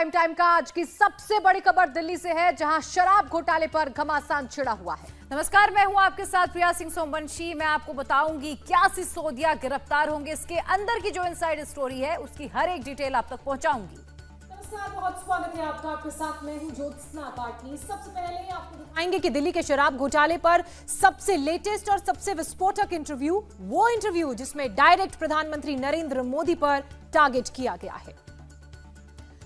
Prime time का आज की सबसे बड़ी खबर दिल्ली से है, जहां शराब घोटाले पर घमासान छिड़ा हुआ है। नमस्कार, मैं हूं आपके साथ प्रिया सिंह सोमवंशी। मैं आपको बताऊंगी क्या सिसोदिया गिरफ्तार होंगे, इसके अंदर की जो इनसाइड स्टोरी है उसकी हर एक डिटेल आप तक पहुंचाऊंगी। नमस्कार, बहुत स्वागत है आपका। आपके साथ मैं हूं ज्योत्सना पाटनी। सबसे पहले आपको दिखाएंगे कि दिल्ली के शराब घोटाले पर सबसे लेटेस्ट और सबसे विस्फोटक इंटरव्यू, वो इंटरव्यू जिसमें डायरेक्ट प्रधानमंत्री नरेंद्र मोदी पर टारगेट किया गया है।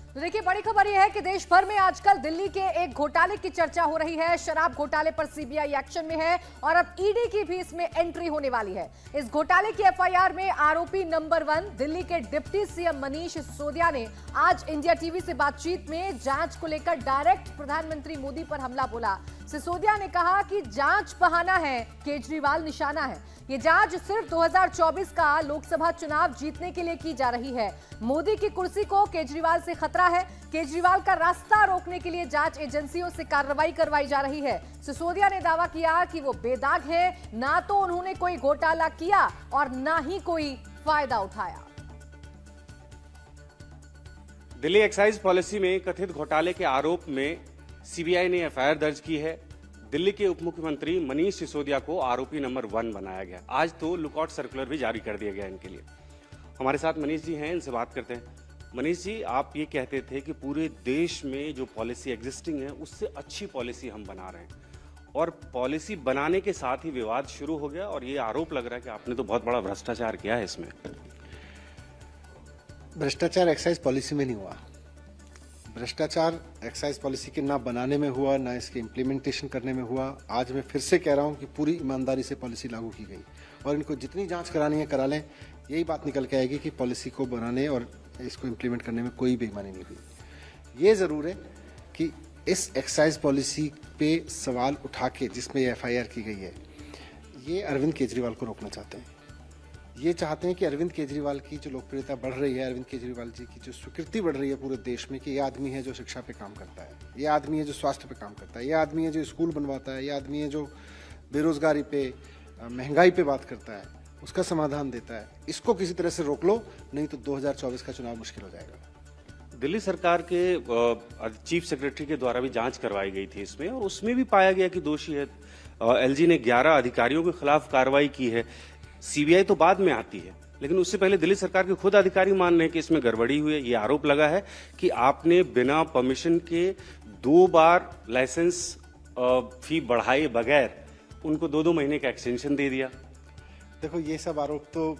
तो देखिए, बड़ी खबर यह है कि देश भर में आजकल दिल्ली के एक घोटाले की चर्चा हो रही है। शराब घोटाले पर सीबीआई एक्शन में है और अब ईडी की भी इसमें एंट्री होने वाली है। इस घोटाले की एफआईआर में आरोपी नंबर 1 दिल्ली के डिप्टी सीएम मनीष सिसोदिया ने आज इंडिया टीवी से बातचीत में जांच को लेकर डायरेक्ट प्रधानमंत्री मोदी पर हमला बोला। सिसोदिया ने कहा कि जांच बहाना है, केजरीवाल निशाना है। ये जांच सिर्फ 2024 का लोकसभा चुनाव जीतने के लिए की जा रही है। मोदी की कुर्सी को केजरीवाल से खतरा है। केजरीवाल का रास्ता रोकने के लिए जांच एजेंसियों से कार्रवाई करवाई जा रही है। सिसोदिया ने दावा किया कि वो बेदाग हैं, ना तो उन्होंने कोई घोटाला किया और ना ही कोई फायदा उठाया। दिल्ली एक्साइज पॉलिसी में कथित घोटाले के आरोप में सीबीआई ने एफआईआर दर्ज की है। दिल्ली के उप मुख्यमंत्री मनीष सिसोदिया को आरोपी नंबर 1 बनाया गया। आज तो लुकआउट सर्कुलर भी जारी कर दिया गया इनके लिए। हमारे साथ मनीष जी हैं, इनसे बात करते हैं। मनीष जी, आप ये कहते थे कि पूरे देश में जो पॉलिसी एग्जिस्टिंग है उससे अच्छी पॉलिसी हम बना रहे हैं, और पॉलिसी बनाने के साथ ही विवाद शुरू हो गया और ये आरोप लग रहा है कि आपने तो बहुत बड़ा भ्रष्टाचार किया है इसमें। भ्रष्टाचार एक्साइज पॉलिसी में नहीं हुआ। भ्रष्टाचार एक्साइज पॉलिसी के ना बनाने में हुआ, ना इसके इम्प्लीमेंटेशन करने में हुआ। आज मैं फिर से कह रहा हूं कि पूरी ईमानदारी से पॉलिसी लागू की गई और इनको जितनी जांच करानी है करा लें। यही बात निकल के आएगी कि पॉलिसी को बनाने और इसको इम्प्लीमेंट करने में कोई बेईमानी नहीं हुई। ये ज़रूर है कि इस एक्साइज पॉलिसी पे सवाल उठा के जिसमें ये एफआईआर की गई है, ये अरविंद केजरीवाल को रोकना चाहते हैं। ये चाहते हैं कि अरविंद केजरीवाल की जो लोकप्रियता बढ़ रही है, अरविंद केजरीवाल जी की जो स्वीकृति बढ़ रही है पूरे देश में, कि ये आदमी है जो शिक्षा पे काम करता है, ये आदमी है जो स्वास्थ्य पे काम करता है, ये आदमी है जो स्कूल बनवाता है, ये आदमी है जो बेरोजगारी पे, महंगाई पे बात करता है, उसका समाधान देता है। इसको किसी तरह से रोक लो, नहीं तो 2024 का चुनाव मुश्किल हो जाएगा। दिल्ली सरकार के चीफ सेक्रेटरी के द्वारा भी जांच करवाई गई थी इसमें, और उसमें भी पाया गया कि दोषी है। एलजी ने 11 अधिकारियों के खिलाफ कार्रवाई की है। सीबीआई तो बाद में आती है, लेकिन उससे पहले दिल्ली सरकार के खुद अधिकारी मान रहे हैं कि इसमें गड़बड़ी हुई है। ये आरोप लगा है कि आपने बिना परमिशन के 2 बार लाइसेंस फी बढ़ाए बगैर उनको 2-2 महीने का एक्सटेंशन दे दिया। देखो, ये सब आरोप तो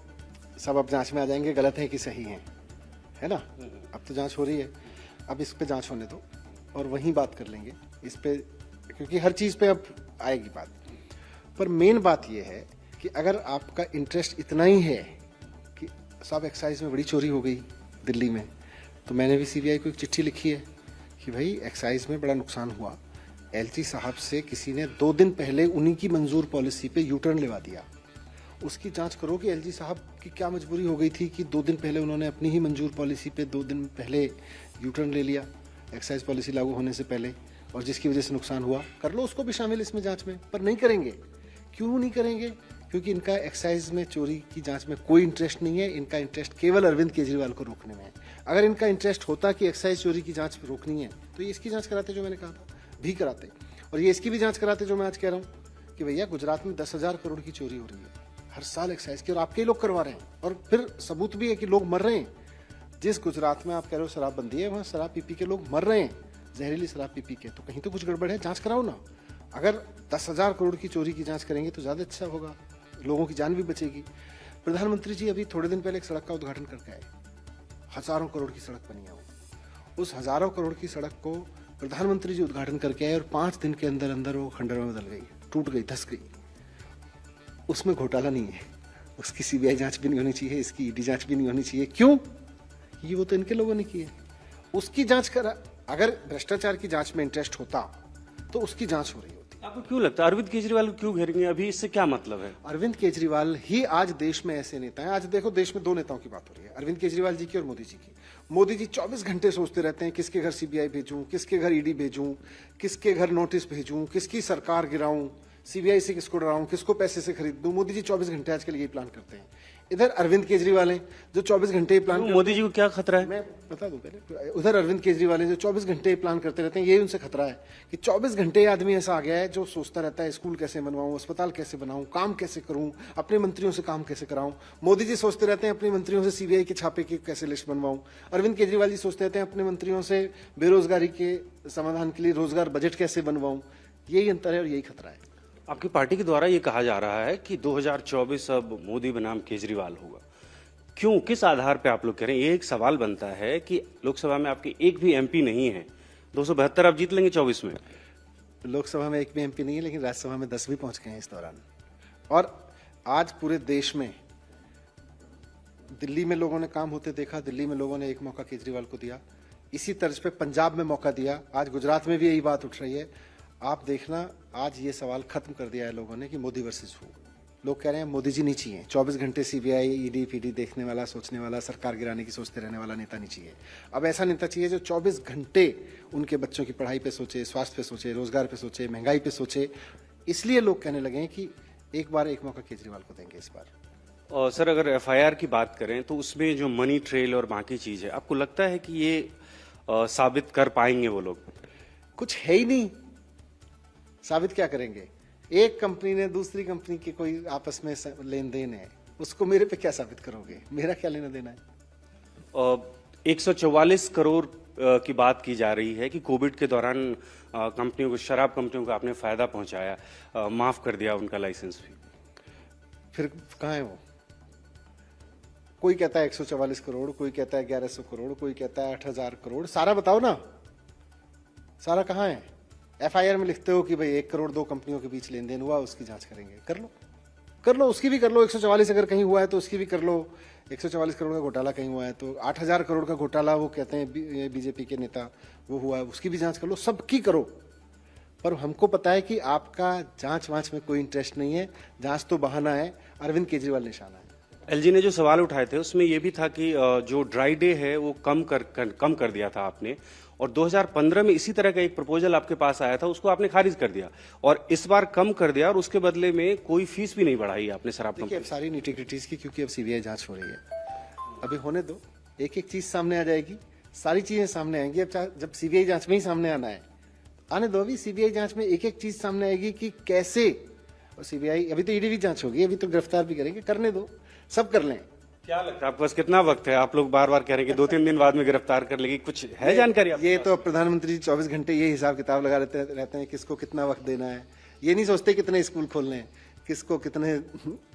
सब अब जांच में आ जाएंगे, गलत है कि सही है ना। अब तो जांच हो रही है, अब इस पे जांच होने दो और वहीं बात कर लेंगे इस पे, क्योंकि हर चीज़ पे अब आएगी बात। पर मेन बात ये है कि अगर आपका इंटरेस्ट इतना ही है कि सब एक्साइज में बड़ी चोरी हो गई दिल्ली में, तो मैंने भी सीबीआई को एक चिट्ठी लिखी है कि भाई एक्साइज में बड़ा नुकसान हुआ। एलजी साहब से किसी ने 2 दिन पहले उन्हीं की मंजूर पॉलिसी पे यू टर्न लेवा दिया। उसकी जांच करो कि एलजी साहब की क्या मजबूरी हो गई थी कि 2 दिन पहले उन्होंने अपनी ही मंजूर पॉलिसी पे 2 दिन पहले यू टर्न ले लिया एक्साइज पॉलिसी लागू होने से पहले, और जिसकी वजह से नुकसान हुआ। कर लो उसको भी शामिल इसमें जाँच में, पर नहीं करेंगे। क्यों नहीं करेंगे? क्योंकि इनका एक्साइज में चोरी की जांच में कोई इंटरेस्ट नहीं है। इनका इंटरेस्ट केवल अरविंद केजरीवाल को रोकने में है। अगर इनका इंटरेस्ट होता कि एक्साइज चोरी की जांच रोकनी है, तो ये इसकी जांच कराते, जो मैंने कहा था भी कराते, और ये इसकी भी जांच कराते जो मैं आज कह रहा हूँ कि भैया गुजरात में 10,000 करोड़ की चोरी हो रही है हर साल एक्साइज की, और आपके ही लोग करवा रहे हैं। और फिर सबूत भी है कि लोग मर रहे हैं। जिस गुजरात में आप कह रहे हो शराबबंदी है, वहाँ शराब पी के लोग मर रहे हैं, जहरीली शराब पी के। तो कहीं तो कुछ गड़बड़ है, जाँच कराओ ना। अगर 10,000 करोड़ की चोरी की जाँच करेंगे तो ज़्यादा अच्छा होगा, लोगों की जान भी बचेगी। प्रधानमंत्री जी अभी थोड़े दिन पहले एक सड़क का उद्घाटन करके आए। हजारों करोड़ की सड़क बनी है वो। उस हजारों करोड़ की सड़क को प्रधानमंत्री जी उद्घाटन करके आए और 5 दिन के अंदर अंदर वो खंडर में बदल गई, टूट गई, धस गई। उसमें घोटाला नहीं है, उसकी सीबीआई जांच भी नहीं होनी चाहिए, इसकी ईडी जांच भी नहीं होनी चाहिए। क्यों? ये वो तो इनके लोगों ने की है। उसकी जांच करा। अगर भ्रष्टाचार की जांच में इंटरेस्ट होता तो उसकी जांच हो रही होती। आपको क्यों लगता है अरविंद केजरीवाल को क्यों घेरेंगे अभी? इससे क्या मतलब है? अरविंद केजरीवाल ही आज देश में ऐसे नेता हैं। आज देखो, देश में 2 नेताओं की बात हो रही है, अरविंद केजरीवाल जी की और मोदी जी की। मोदी जी 24 घंटे सोचते रहते हैं किसके घर सीबीआई भेजूं, किसके घर ईडी भेजूं, किसके घर नोटिस भेजूं, किसकी सरकार गिराऊं, सीबीआई से किसको डराऊं, किसको पैसे से खरीद दूं। मोदी जी 24 घंटे आजकल यही प्लान करते हैं। इधर अरविंद केजरीवाल हैं जो 24 घंटे प्लान मोदी जी को क्या खतरा है? मैं बता दूं पहले, उधर अरविंद केजरीवाल हैं जो 24 घंटे प्लान करते रहते हैं, यही उनसे खतरा है कि 24 घंटे आदमी ऐसा आ गया है जो सोचता रहता है स्कूल कैसे बनवाऊं, अस्पताल कैसे बनाऊं, काम कैसे करूं, अपने मंत्रियों से काम कैसे कराऊं। मोदी जी सोचते रहते हैं अपने मंत्रियों से सीबीआई के छापे की कैसे लिस्ट बनवाऊं। अरविंद केजरीवाल जी सोचते रहते हैं अपने मंत्रियों से बेरोजगारी के समाधान के लिए रोजगार बजट कैसे बनवाऊं। यही अंतर है और यही खतरा है। आपकी पार्टी के द्वारा ये कहा जा रहा है कि 2024 अब मोदी बनाम केजरीवाल होगा। क्यों, किस आधार पे आप लोग कह रहे हैं? ये एक सवाल बनता है कि लोकसभा में आपके एक भी एमपी नहीं है, 272 आप जीत लेंगे 24 में। लोकसभा में एक भी एमपी नहीं है, लेकिन राज्यसभा में 10 भी पहुंच गए हैं इस दौरान। और आज पूरे देश में दिल्ली में लोगों ने काम होते देखा, दिल्ली में लोगों ने एक मौका केजरीवाल को दिया, इसी तर्ज पे पंजाब में मौका दिया, आज गुजरात में भी यही बात उठ रही है। आप देखना, आज ये सवाल खत्म कर दिया है लोगों ने कि मोदी वर्सेस हु। लोग कह रहे हैं मोदी जी नहीं चाहिए, 24 घंटे सीबीआई ईडी पीडी देखने वाला, सोचने वाला, सरकार गिराने की सोचते रहने वाला नेता नहीं चाहिए। अब ऐसा नेता चाहिए जो 24 घंटे उनके बच्चों की पढ़ाई पे सोचे, स्वास्थ्य पे सोचे, रोजगार पे सोचे, महंगाई पे सोचे। इसलिए लोग कहने लगे हैं कि एक बार एक मौका केजरीवाल को देंगे इस बार। और सर, अगर एफआईआर की बात करें तो उसमें जो मनी ट्रेल और बाकी चीज है, आपको लगता है कि ये साबित कर पाएंगे वो लोग? कुछ है ही नहीं, साबित क्या करेंगे? एक कंपनी ने दूसरी कंपनी के कोई आपस में लेन देन है, उसको मेरे पे क्या साबित करोगे? मेरा क्या लेना देना है? 144 करोड़ की बात की जा रही है कि कोविड के दौरान कंपनियों को, शराब कंपनियों को आपने फायदा पहुंचाया, माफ कर दिया उनका लाइसेंस भी। फिर कहाँ है वो? कोई कहता है 144 करोड़, कोई कहता है 1100 करोड़, कोई कहता है 8000 करोड़। सारा बताओ ना, सारा कहाँ है? एफआईआर में लिखते हो कि भाई 1 करोड़ 2 कंपनियों के बीच लेन देन हुआ, उसकी जांच करेंगे। कर लो, उसकी भी कर लो। 144 अगर कहीं हुआ है तो उसकी भी कर लो। 144 करोड़ का घोटाला कहीं हुआ है तो 8000 करोड़ का घोटाला वो कहते हैं बीजेपी के नेता वो हुआ है, उसकी भी जांच कर लो, सबकी करो। पर हमको पता है कि आपका जांच वांच में कोई इंटरेस्ट नहीं है, जांच तो बहाना है, अरविंद केजरीवाल निशाना है। एलजी ने जो सवाल उठाए थे उसमें यह भी था कि जो ड्राई डे है वो कम कर दिया था आपने, और 2015 में इसी तरह का एक प्रपोजल आपके पास आया था, उसको आपने खारिज कर दिया, और इस बार कम कर दिया और उसके बदले में कोई फीस भी नहीं बढ़ाई आपने शराब कंपनी। अब सारी निटिग्रिटीज की, क्योंकि अब सीबीआई जांच हो रही है, अभी होने दो, एक एक चीज सामने आ जाएगी, सारी चीजें सामने आएंगी। अब जब सीबीआई जांच में ही सामने आना है, आने दो। अभी सीबीआई जांच में एक एक चीज सामने आएगी कि कैसे, और सीबीआई अभी तो ईडी भी जांच होगी, अभी तो गिरफ्तार भी करेंगे, करने दो, सब कर लें। क्या लगता है आपके पास कितना वक्त है? आप लोग बार बार कह रहे हैं कि 2-3 दिन बाद में गिरफ्तार कर लेगी, कुछ है जानकारी? ये तो प्रधानमंत्री जी 24 घंटे ये हिसाब किताब लगा रहते हैं किसको कितना वक्त देना है। ये नहीं सोचते कितने स्कूल खोलने हैं, किसको कितने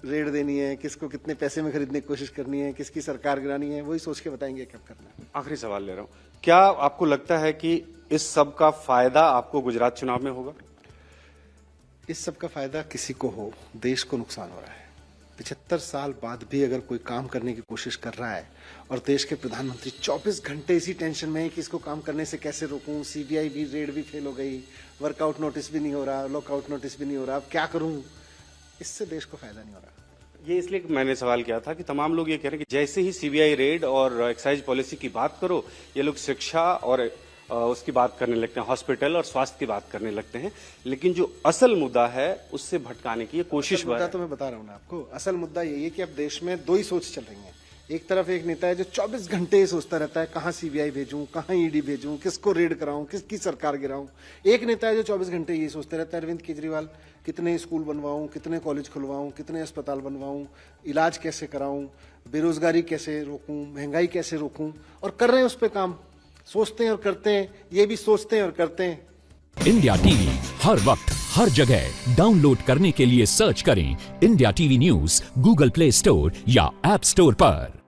रेड देनी है, किसको कितने पैसे में खरीदने की कोशिश करनी है, किसकी सरकार गिरानी है, वही सोच के बताएंगे कब करना है। आखिरी सवाल ले रहा हूँ, क्या आपको लगता है कि इस सब का फायदा आपको गुजरात चुनाव में होगा? इस सब का फायदा किसी को हो, देश को नुकसान हो रहा है। 75 साल बाद भी अगर कोई काम करने की कोशिश कर रहा है और देश के प्रधानमंत्री 24 घंटे इसी टेंशन में है कि इसको काम करने से कैसे रोकूं, सीबीआई भी रेड भी फेल हो गई, वर्कआउट नोटिस भी नहीं हो रहा, लॉकआउट नोटिस भी नहीं हो रहा, अब क्या करूं, इससे देश को फायदा नहीं हो रहा। ये इसलिए मैंने सवाल किया था कि तमाम लोग ये कह रहे हैं कि जैसे ही सीबीआई रेड और एक्साइज पॉलिसी की बात करो, ये लोग शिक्षा और उसकी बात करने लगते हैं, हॉस्पिटल और स्वास्थ्य की बात करने लगते हैं, लेकिन जो असल मुद्दा है उससे भटकाने की ये कोशिश मुद्दा तो मैं बता रहा हूँ ना आपको, असल मुद्दा यही है कि अब देश में दो ही सोच चल रही है। एक तरफ एक नेता है जो 24 घंटे सोचता रहता है कहाँ सीबीआई भेजूं, कहाँ ईडी भेजूं, किसको रेड कराऊं, किसकी सरकार गिराऊं। एक नेता है जो 24 घंटे ये सोचता रहता है अरविंद केजरीवाल कितने स्कूल बनवाऊं, कितने कॉलेज खुलवाऊं, कितने अस्पताल बनवाऊं, इलाज कैसे कराऊं, बेरोजगारी कैसे रोकूं, महंगाई कैसे रोकूं, और कर रहे हैं उस पर काम। सोचते हैं और करते हैं, ये भी सोचते हैं और करते हैं। इंडिया टीवी हर वक्त हर जगह डाउनलोड करने के लिए सर्च करें India TV news Google play store या ऐप स्टोर पर।